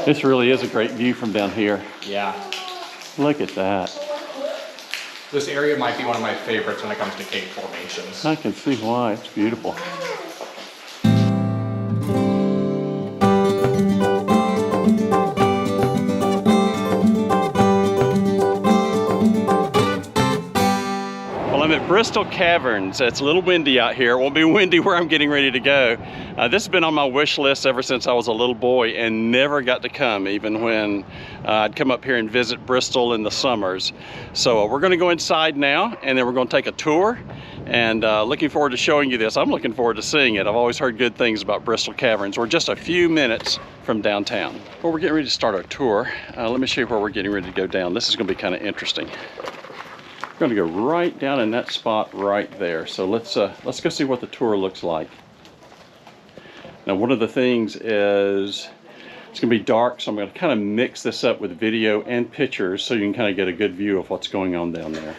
This really is a great view from down here. Yeah. Look at that. This area might be one of my favorites when it comes to cave formations. I can see why. It's beautiful. Well, I'm at Bristol Caverns. It's a little windy out here. It won't be windy where I'm getting ready to go. This has been on my wish list ever since I was a little boy and never got to come, even when I'd come up here and visit Bristol in the summers. So we're going to go inside now, and then we're going to take a tour, and looking forward to showing you this. I'm looking forward to seeing it. I've always heard good things about Bristol Caverns. We're just a few minutes from downtown. Well, we're getting ready to start our tour. Let me show you where we're getting ready to go down. This is going to be kind of interesting. We're going to go right down in that spot right there. So let's go see what the tour looks like. Now, one of the things is it's going to be dark, so I'm going to kind of mix this up with video and pictures so you can kind of get a good view of what's going on down there.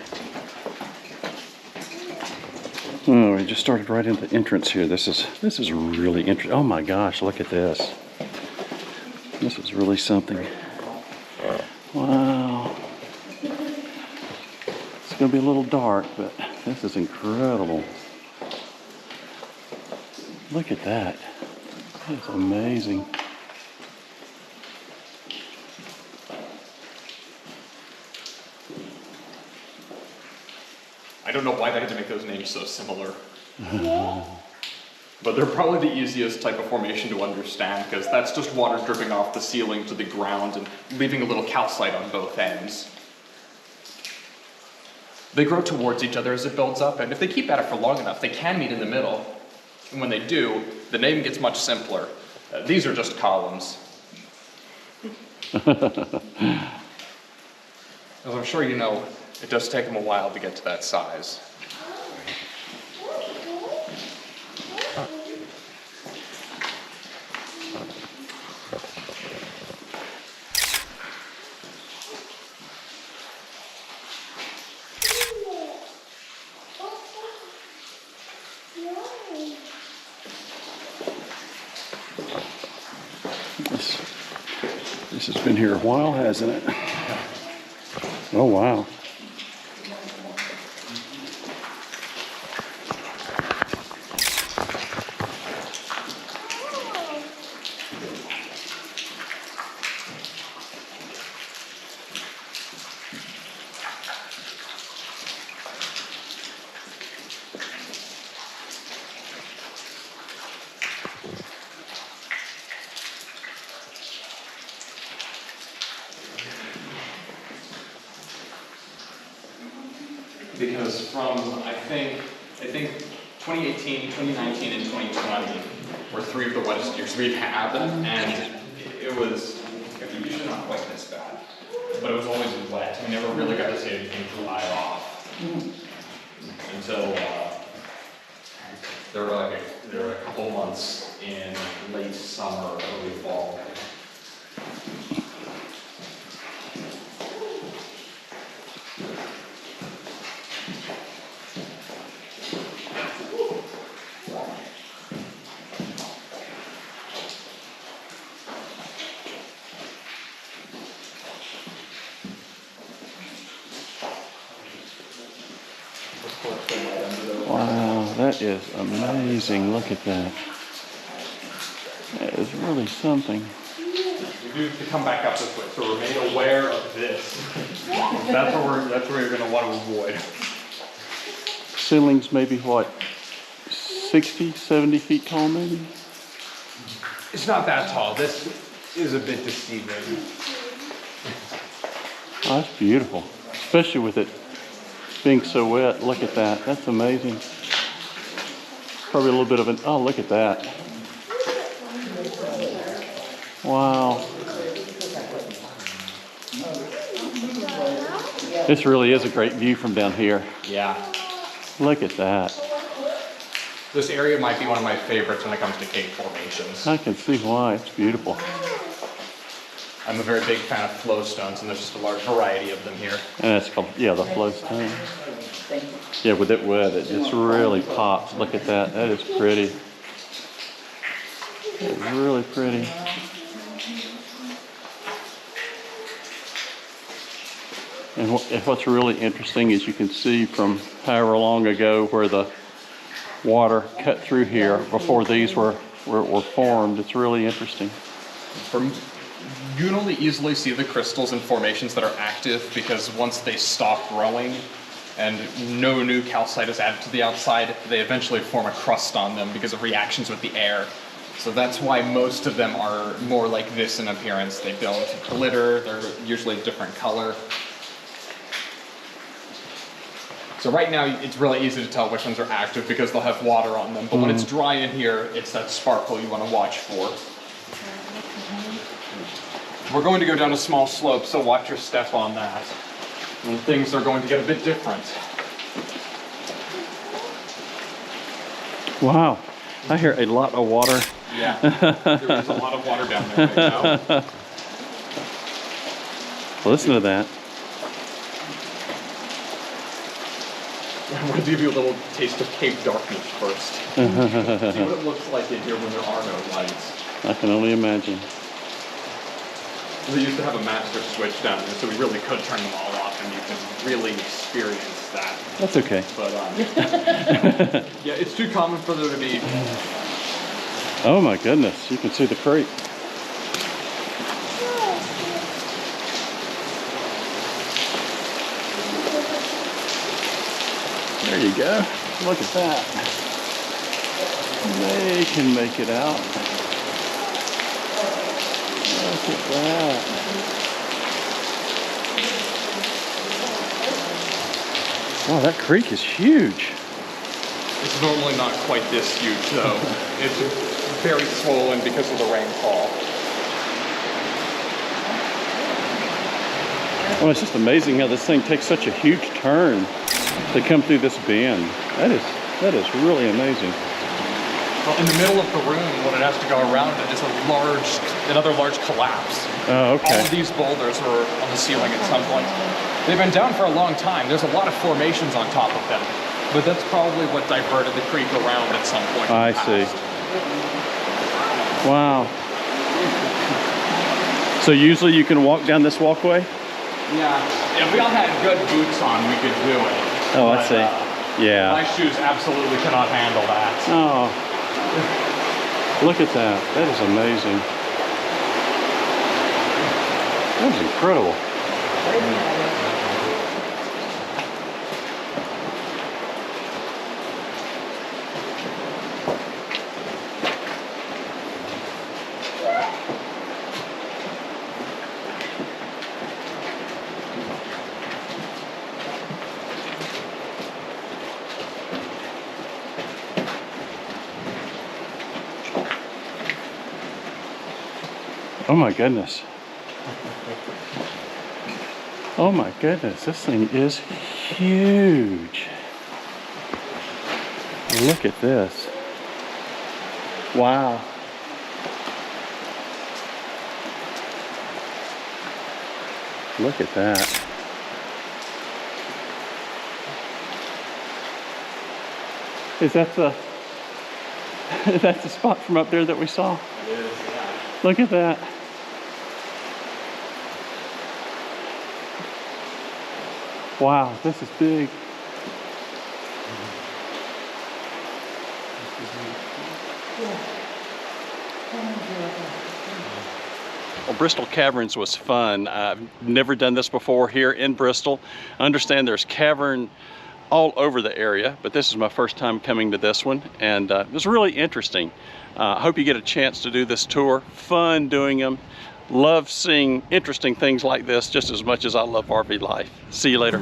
Oh, we just started right in the entrance here. This is really interesting. Oh my gosh, look at this. This is really something. Wow. It's going to be a little dark, but this is incredible. Look at that. That's amazing. I don't know why they had to make those names so similar. But they're probably the easiest type of formation to understand, because that's just water dripping off the ceiling to the ground and leaving a little calcite on both ends. They grow towards each other as it builds up, and if they keep at it for long enough, they can meet in the middle. And when they do, the name gets much simpler. These are just columns. As I'm sure you know, it does take them a while to get to that size. This has been here a while, hasn't it? Oh, wow. Because from, I think 2018, 2019, and 2020 were three of the wettest years we've had, and it was usually not quite this bad, but it was always wet. We never really got to see anything dry off until there were a couple months in late summer, early fall. Wow, that is amazing. Look at that. That is really something. We do have to come back up this way, so we're made aware of this. That's where you're going to want to avoid. Ceiling's maybe what, 60, 70 feet tall maybe? It's not that tall. This is a bit deceiving. Oh, that's beautiful, especially with it being so wet. Look at that. That's amazing. Probably a little bit of an, oh, look at that. Wow. This really is a great view from down here. Yeah. Look at that. This area might be one of my favorites when it comes to cave formations. I can see why. It's beautiful. I'm a very big fan of flowstones, and there's just a large variety of them here. And it's called, yeah, the flowstone. Yeah, with it wet, it just really pops. Look at that. That is pretty. It's really pretty. And what's really interesting is you can see from however long ago where the water cut through here before these were formed. It's really interesting. You can only easily see the crystals and formations that are active because once they stop growing and no new calcite is added to the outside, they eventually form a crust on them because of reactions with the air. So that's why most of them are more like this in appearance. They don't glitter, they're usually a different color. So right now it's really easy to tell which ones are active because they'll have water on them, but when it's dry in here, it's that sparkle you want to watch for. We're going to go down a small slope, so watch your step on that. And things are going to get a bit different. Wow, I hear a lot of water. Yeah, there is a lot of water down there right now. Listen to that. I'm going to give you a little taste of cave darkness first. See what it looks like in here when there are no lights. I can only imagine. They used to have a master switch down there, so we really could turn them all off, and you can really experience that. That's okay. But yeah, it's too common for there to be. Oh my goodness, you can see the creek. There you go. Look at that. They can make it out. Look at that. Wow, that creek is huge. It's normally not quite this huge, though. It's very swollen because of the rainfall. Well, it's just amazing how this thing takes such a huge turn to come through this bend. That is really amazing. Well, in the middle of the room, when it has to go around it, is another large collapse. Oh, okay. All of these boulders were on the ceiling at some point. They've been down for a long time. There's a lot of formations on top of them, but that's probably what diverted the creek around at some point. I see. Wow. So usually you can walk down this walkway? Yeah. If we all had good boots on, we could do it. Oh, But, I see. Yeah. My shoes absolutely cannot handle that. Oh, look at that. That is amazing. That is incredible. Oh my goodness. Oh my goodness, this thing is huge. Look at this. Wow. Look at that. Is that the spot from up there that we saw? It is, yeah. Look at that. Wow, this is big. Well, Bristol Caverns was fun. I've never done this before here in Bristol. I understand there's cavern all over the area, but this is my first time coming to this one, and it was really interesting. I hope you get a chance to do this tour. Fun doing them. Love seeing interesting things like this just as much as I love RV life. See you later.